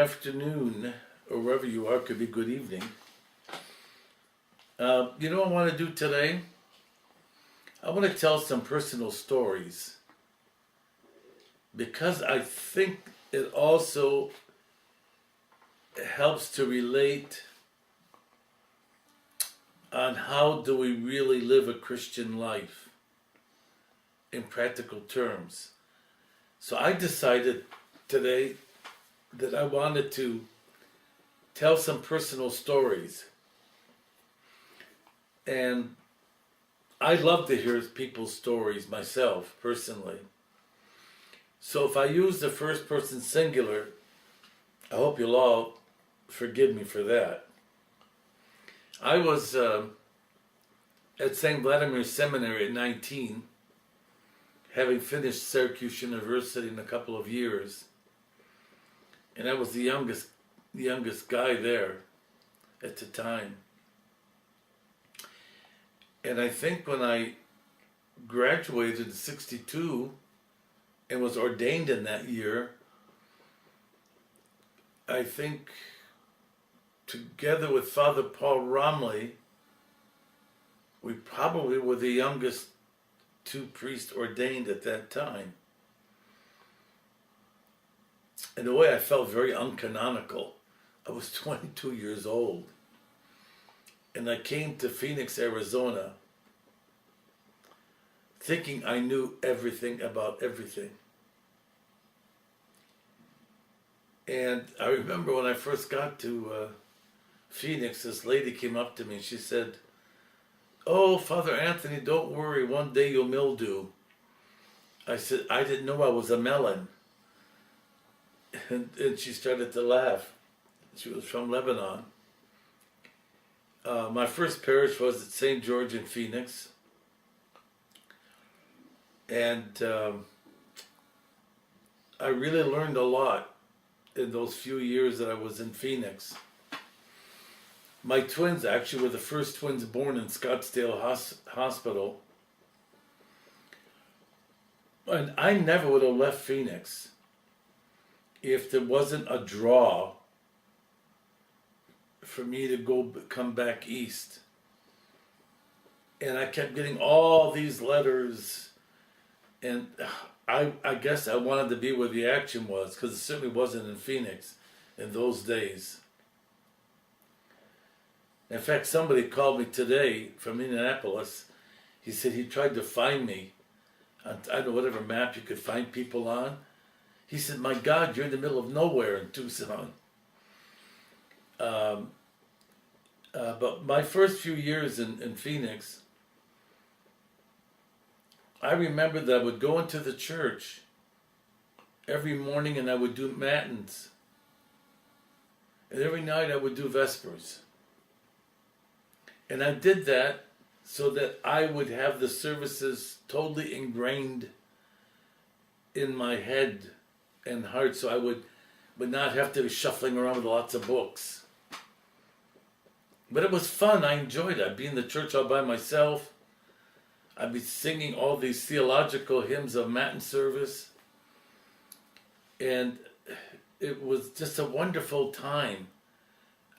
afternoon, or wherever you are, could be good evening. You know what I want to do today? I want to tell some personal stories because I think it also helps to relate on how do we really live a Christian life in practical terms. So I decided today that I wanted to tell some personal stories. And I love to hear people's stories myself, personally. So if I use the first person singular, I hope you'll all forgive me for that. I was at St. Vladimir Seminary at 19, having finished Syracuse University in a couple of years. And I was the youngest guy there at the time. And I think when I graduated in 62 and was ordained in that year, I think together with Father Paul Romley, we probably were the youngest two priests ordained at that time. In a way, I felt very uncanonical. I was 22 years old. And I came to Phoenix, Arizona, thinking I knew everything about everything. And I remember when I first got to Phoenix, this lady came up to me and she said, "Oh, Father Antony, don't worry, one day you'll mildew." I said, "I didn't know I was a melon." And she started to laugh. She was from Lebanon. My first parish was at St. George in Phoenix. And I really learned a lot in those few years that I was in Phoenix. My twins actually were the first twins born in Scottsdale Hospital. And I never would have left Phoenix if there wasn't a draw for me to come back east. And I kept getting all these letters, and I guess I wanted to be where the action was, because it certainly wasn't in Phoenix in those days. In fact, somebody called me today from Indianapolis. He said he tried to find me on, I don't know, whatever map you could find people on. He said, "My God, you're in the middle of nowhere in Tucson." But my first few years in Phoenix, I remember that I would go into the church every morning and I would do matins. And every night I would do vespers. And I did that so that I would have the services totally ingrained in my head and heart, so I would not have to be shuffling around with lots of books. But it was fun. I enjoyed it. I'd be in the church all by myself. I'd be singing all these theological hymns of Matin service. And it was just a wonderful time.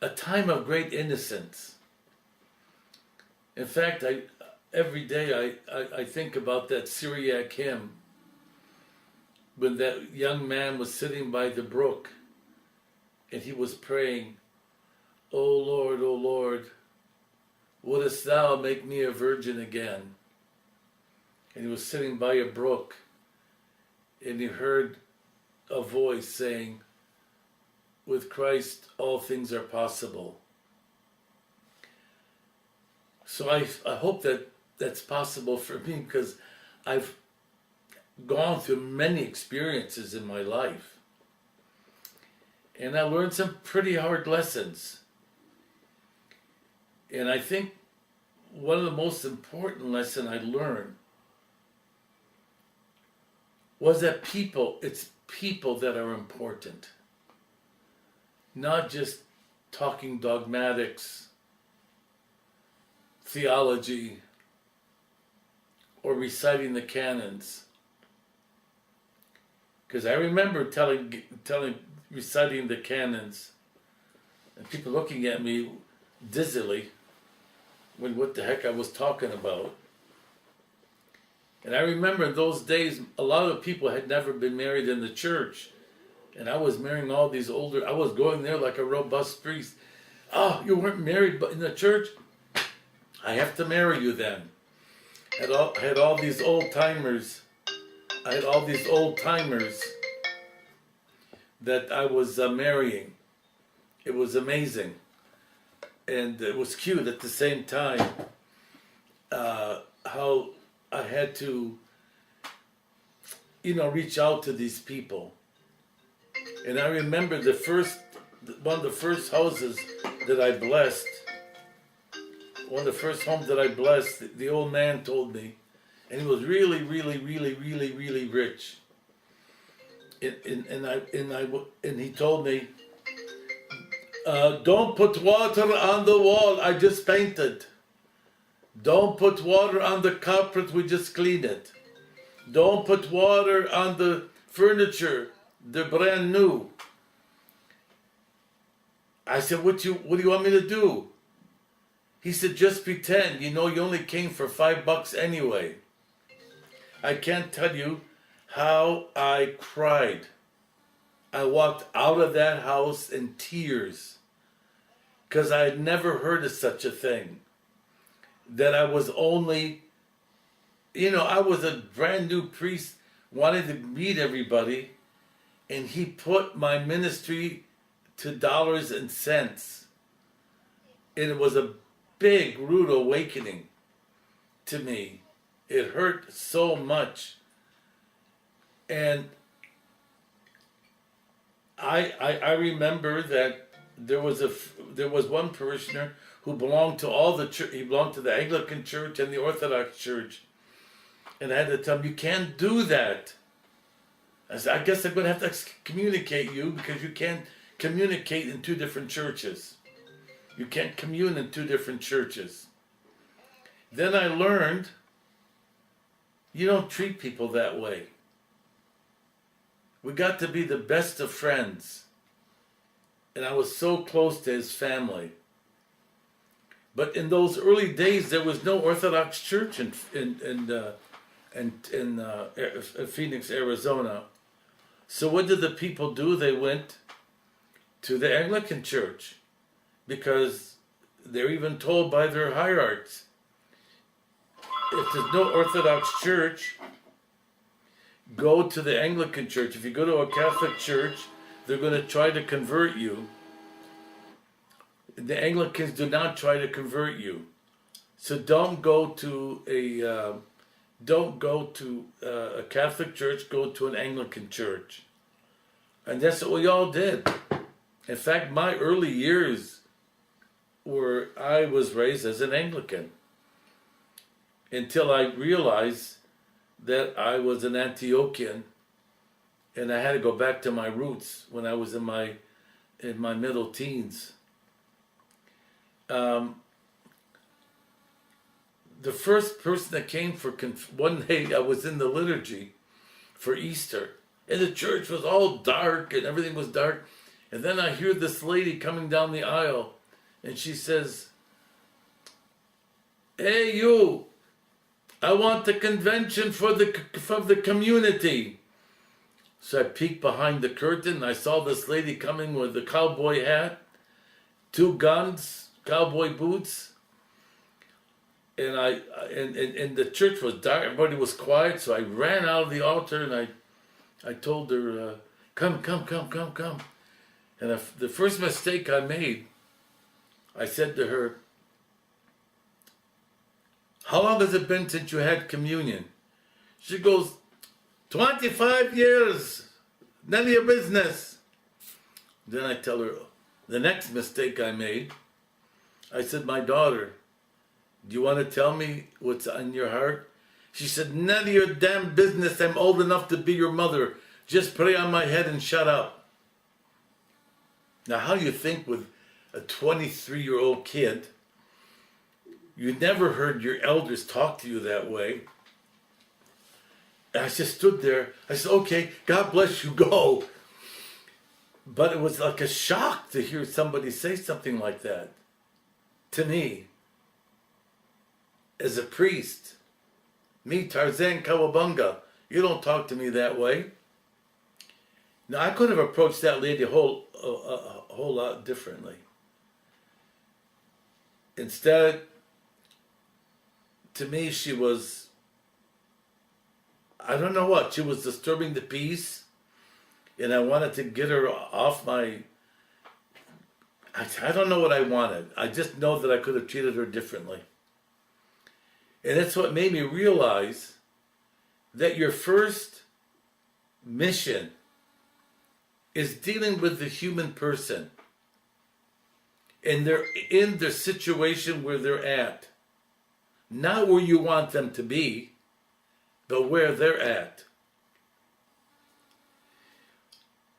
A time of great innocence. In fact, every day I think about that Syriac hymn when that young man was sitting by the brook and he was praying, O Lord, wouldest thou make me a virgin again?" And he was sitting by a brook and he heard a voice saying, "With Christ all things are possible." So I hope that that's possible for me, because I've gone through many experiences in my life. And I learned some pretty hard lessons. And I think one of the most important lessons I learned was that it's people that are important. Not just talking dogmatics, theology, or reciting the canons. Because I remember telling reciting the canons, and people looking at me dizzily when what the heck I was talking about. And I remember in those days, a lot of people had never been married in the church. And I was marrying all these older, I was going there like a robust priest. Oh, you weren't married in the church? I have to marry you then. I had all these old timers. I had all these old timers that I was marrying. It was amazing. And it was cute at the same time. How I had to, reach out to these people. And I remember one of the first houses that I blessed, one of the first homes that I blessed, the old man told me, and he was really, really, really, really, really rich. And he told me, don't put water on the wall, I just painted. Don't put water on the carpet, we just cleaned it. Don't put water on the furniture, they're brand new. I said, what do you want me to do? He said, just pretend, you only came for $5 anyway. I can't tell you how I cried. I walked out of that house in tears because I had never heard of such a thing. That I was only, I was a brand new priest, wanted to meet everybody, and he put my ministry to dollars and cents. And it was a big, rude awakening to me. It hurt so much. And I remember that there was one parishioner who belonged to all the church. He belonged to the Anglican Church and the Orthodox Church. And I had to tell him, you can't do that. I said, I guess I'm going to have to excommunicate you because you can't communicate in two different churches. You can't commune in two different churches. Then I learned you don't treat people that way. We got to be the best of friends. And I was so close to his family. But in those early days, there was no Orthodox church in Phoenix, Arizona. So what did the people do? They went to the Anglican church because they're even told by their hierarchs, if there's no Orthodox church, go to the Anglican church. If you go to a Catholic church, they're going to try to convert you. The Anglicans do not try to convert you. So don't go to a Catholic church, go to an Anglican church. And that's what we all did. In fact, my early years I was raised as an Anglican until I realized that I was an Antiochian and I had to go back to my roots when I was in my middle teens. The first person that came for one day I was in the liturgy for Easter, and the church was all dark and everything was dark, and then I hear this lady coming down the aisle, and she says, "Hey you, I want the convention from the community." So I peeked behind the curtain, and I saw this lady coming with a cowboy hat, 2 guns, cowboy boots, and and the church was dark. Everybody was quiet, so I ran out of the altar and I told her, "Come." And the first mistake I made, I said to her, "How long has it been since you had communion?" She goes, 25 years, none of your business. Then I tell her the next mistake I made. I said, "My daughter, do you want to tell me what's on your heart?" She said, "None of your damn business. I'm old enough to be your mother. Just pray on my head and shut up." Now, how do you think with a 23-year-old kid, you never heard your elders talk to you that way? And I just stood there. I said, "Okay, God bless you, go." But it was like a shock to hear somebody say something like that to me as a priest. Me, Tarzan Kawabunga, you don't talk to me that way. Now, I could have approached that lady a whole lot differently. Instead, to me, she was, I don't know what, she was disturbing the peace, and I wanted to get her off my, I don't know what I wanted. I just know that I could have treated her differently. And that's what made me realize that your first mission is dealing with the human person. And they're in the situation where they're at. Not where you want them to be, but where they're at.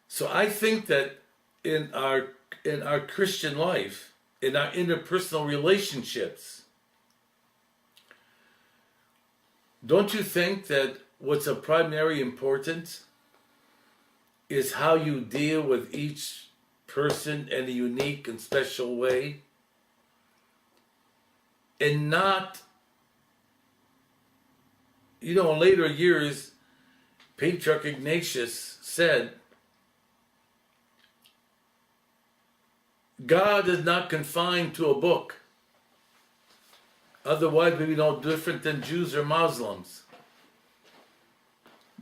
So I think that in our Christian life, in our interpersonal relationships, don't you think that what's of primary importance is how you deal with each person in a unique and special way? And not, in later years, Patriarch Ignatius said, God is not confined to a book. Otherwise, we'd be no different than Jews or Muslims.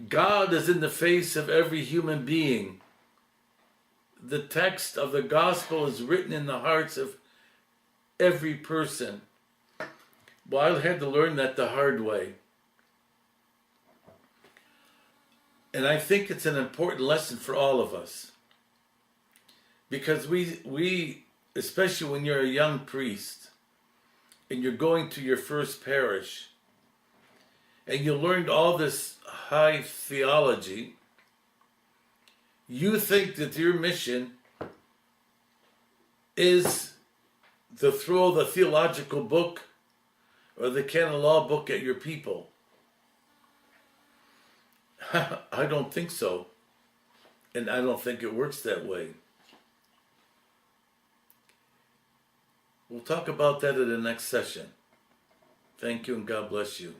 God is in the face of every human being. The text of the gospel is written in the hearts of every person. Well, I had to learn that the hard way. And I think it's an important lesson for all of us. Because we, especially when you're a young priest, and you're going to your first parish, and you learned all this high theology, you think that your mission is to throw the theological book or the canon law book at your people. I don't think so. And I don't think it works that way. We'll talk about that in the next session. Thank you and God bless you.